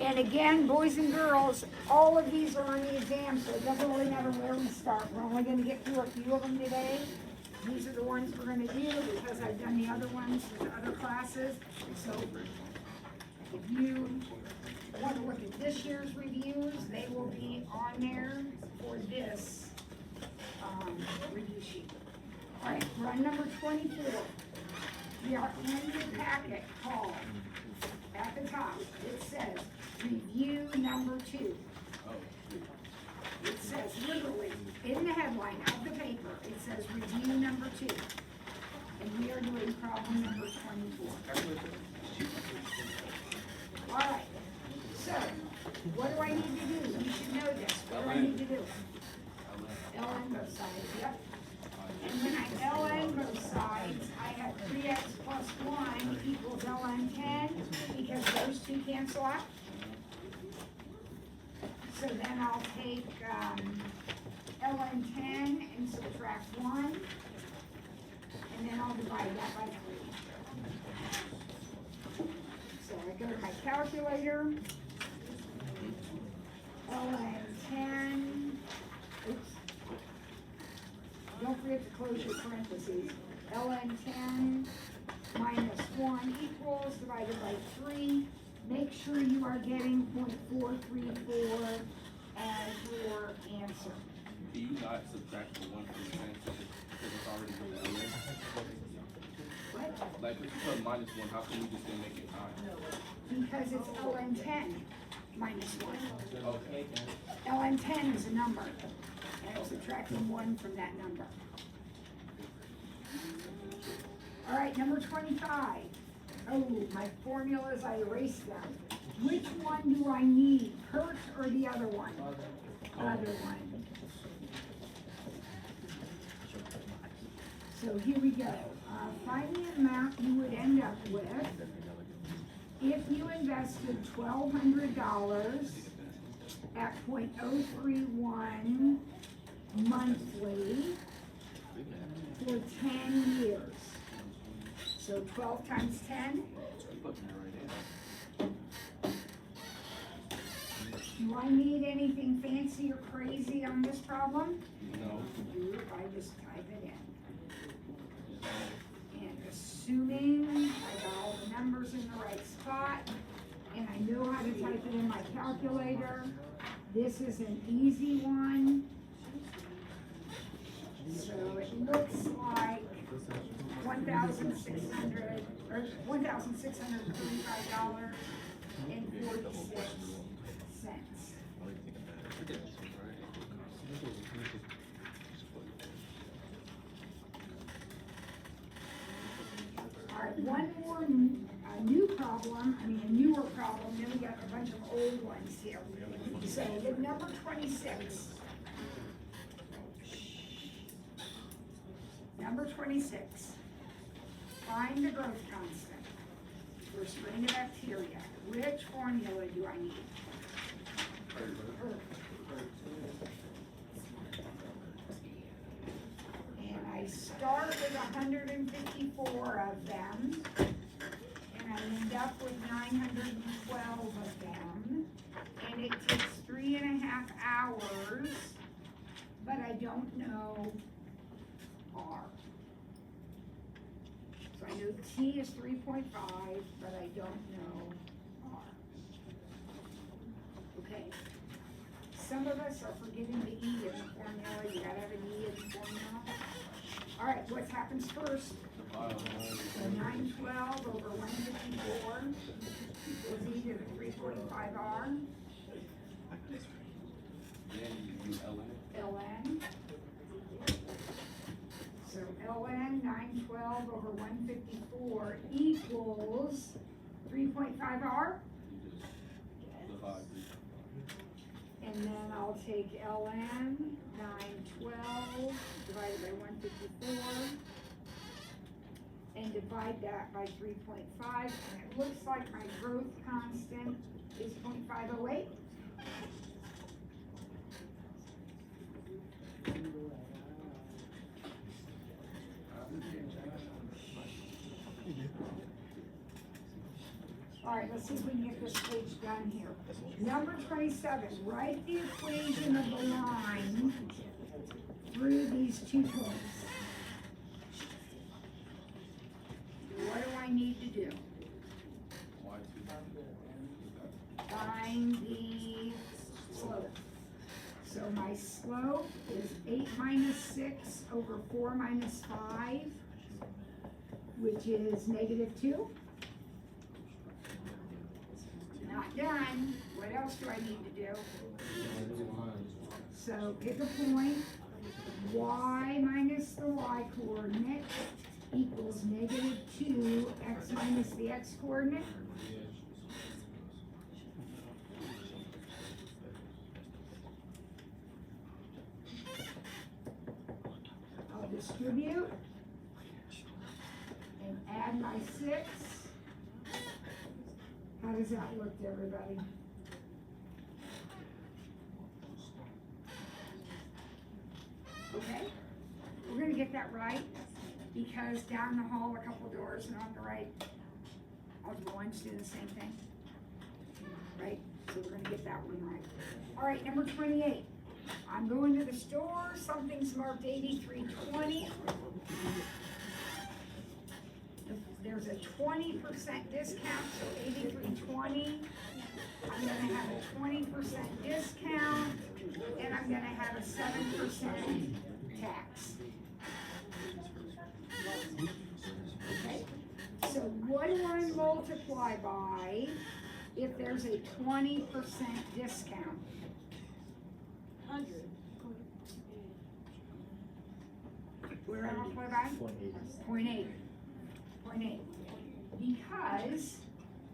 And again, boys and girls, all of these are on the exam, so it doesn't really matter where we start. We're only gonna get through a few of them today. These are the ones we're gonna do because I've done the other ones for the other classes. So if you want to look at this year's reviews, they will be on there for this review sheet. All right, run number 24. We are in your packet called, at the top, it says review number 2. It says literally in the headline of the paper, it says review number 2. And we are doing problem number 24. All right, so what do I need to do? You should know this. What do I need to do? LN both sides, yep. And when I LN both sides, I have 3x plus 1 equals LN 10 because those two cancel out. So then I'll take LN 10 and subtract 1, and then I'll divide that by 3. So I go to my calculator, LN 10, oops, don't forget to close your parentheses, LN 10 minus 1 equals, divided by 3. Make sure you are getting 0.434 as your answer. Do you not subtract the 1% because it's already from the LN? What? Like if you put minus 1, how can we just then make it 9? Because it's LN 10 minus 1. Okay. LN 10 is a number, and I'm subtracting 1 from that number. All right, number 25. Oh, my formulas, I erased them. Which one do I need, Hertz or the other one? Other one. So here we go. Find the amount you would end up with if you invested $1,200 at 0.031 monthly for 10 years. So 12 times 10. Do I need anything fancy or crazy on this problem? No. I just type it in. And assuming I got all the numbers in the right spot, and I know how to type it in my calculator, this is an easy one. So it looks like $1,635.46. All right, one more new problem, a newer problem, then we got a bunch of old ones here. So the number 26. Number 26. Find the growth constant for strain of bacteria. Which formula do I need? And I start with 154 of them, and I end up with 912 of them, and it takes 3.5 hours, but I don't know R. So I know T is 3.5, but I don't know R. Okay. Some of us are forgetting the E in the formula. You gotta have an E in the formula. All right, what happens first? So 912 over 154 is E to the 3.5R. ln. So ln 912 over 154 equals 3.5R. And then I'll take ln 912 divided by 154 and divide that by 3.5, and it looks like my growth constant is 0.508. All right, let's see if we can get this page done here. Number 27, write the equation of the line through these two points. What do I need to do? Find the slope. So my slope is 8 minus 6 over 4 minus 5, which is -2. Not done. What else do I need to do? So pick a point. Y minus the y coordinate equals -2 x minus the x coordinate. I'll distribute and add my 6. How does that look to everybody? Okay, we're gonna get that right, because down the hall, a couple doors and on the right, algebra 1's do the same thing. Right, so we're gonna get that one right. All right, number 28. I'm going to the store, something's marked 83.20. There's a 20% discount, so 83.20. I'm gonna have a 20% discount, and I'm gonna have a 7% tax. Okay, so what do I multiply by if there's a 20% discount? 100. What do I multiply by? 0.8. 0.8. Because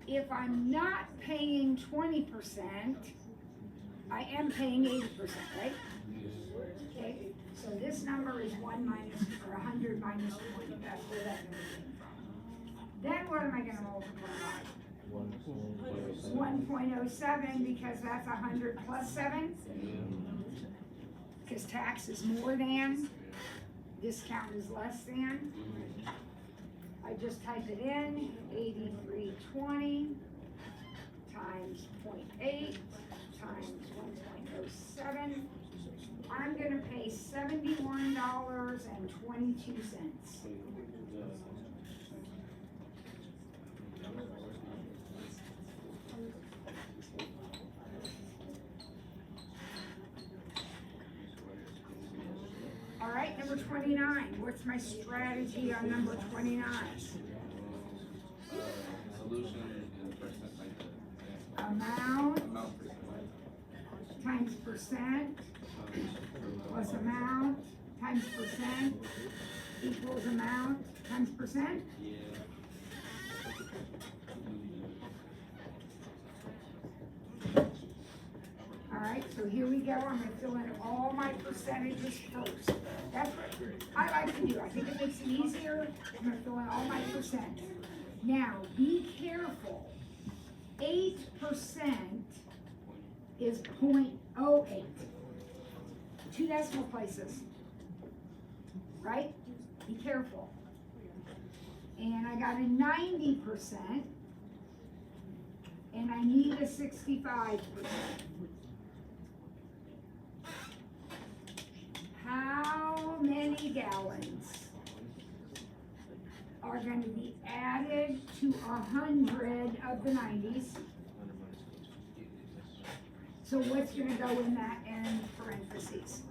if I'm not paying 20%, I am paying 80%, right? Okay, so this number is 1 minus, or 100 minus 20, that's where that number came from. Then what am I gonna multiply by? 1.07, because that's 100 plus 7. Because tax is more than, discount is less than. I just type it in, 83.20 times 0.8 times 1.07. I'm gonna pay $71.22. All right, number 29. What's my strategy on number 29? Solution and percent like that. Amount Amount percent. times percent plus amount times percent equals amount times percent. Yeah. All right, so here we go. I'm gonna fill in all my percentages first. That's what I like to do. I think it makes it easier. I'm gonna fill in all my percent. Now, be careful. 8% is 0.08. 2 decimal places. Right? Be careful. And I got a 90%. And I need a 65%. How many gallons are going to be added to 100 of the 90s? So what's going to go in that in parentheses?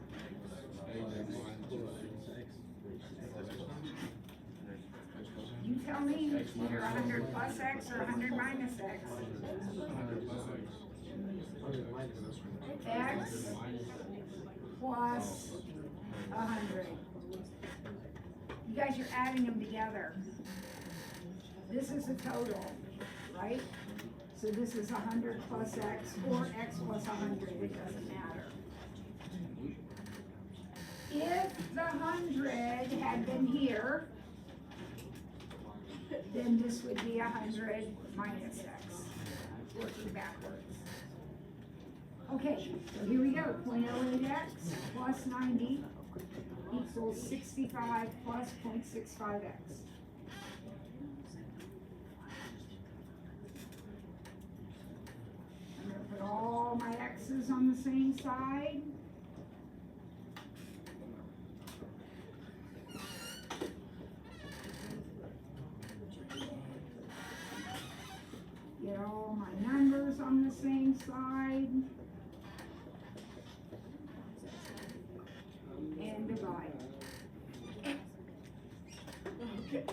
You tell me, either 100 plus X or 100 minus X. X plus 100. You guys are adding them together. This is the total, right? So this is 100 plus X or X plus 100, it doesn't matter. If the 100 had been here, then this would be 100 minus X, working backwards. Okay, so here we go, 0.08X plus 90 equals 65 plus 0.65X. same side. Get all my numbers on the same side. And divide. Okay.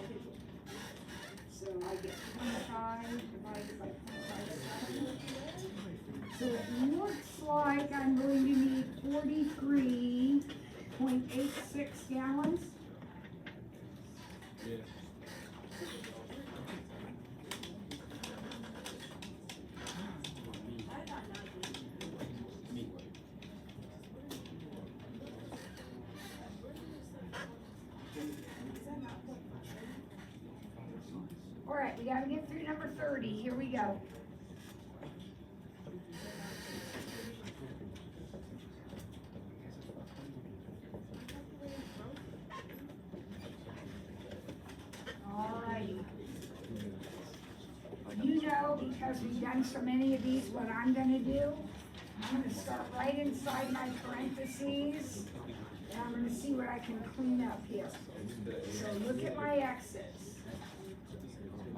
So I get 25 divided by 25. So it looks like I'm going to need 43.86 gallons. Yeah. All right, we gotta get through number 30. Here we go. All righty. You know, because we've done so many of these, what I'm gonna do, I'm gonna start right inside my parentheses, and I'm gonna see what I can clean up here. So look at my X's.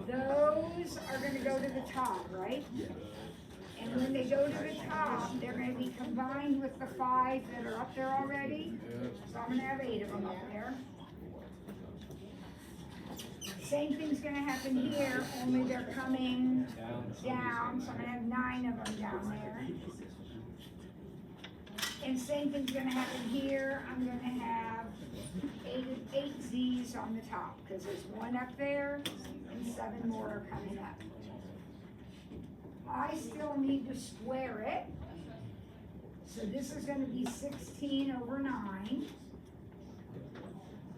Those are gonna go to the top, right? And when they go to the top, they're gonna be combined with the 5 that are up there already. So I'm gonna have 8 of them up there. Same thing's gonna happen here, only they're coming down, so I'm gonna have 9 of them down there. And same thing's gonna happen here, I'm gonna have 8 Z's on the top, because there's 1 up there, and 7 more are coming up. I still need to square it, so this is gonna be 16 over 9.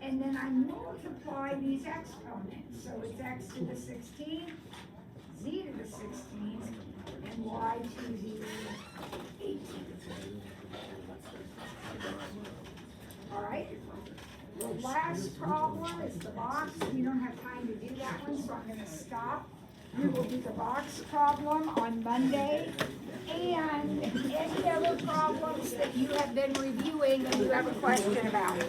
And then I multiply these exponents, so it's x to the 16, z to the 16, and y to the 18. All right, the last problem is the box. We don't have time to do that one, so I'm gonna stop. We will do the box problem on Monday, and any other problems that you have been reviewing and you have a question about.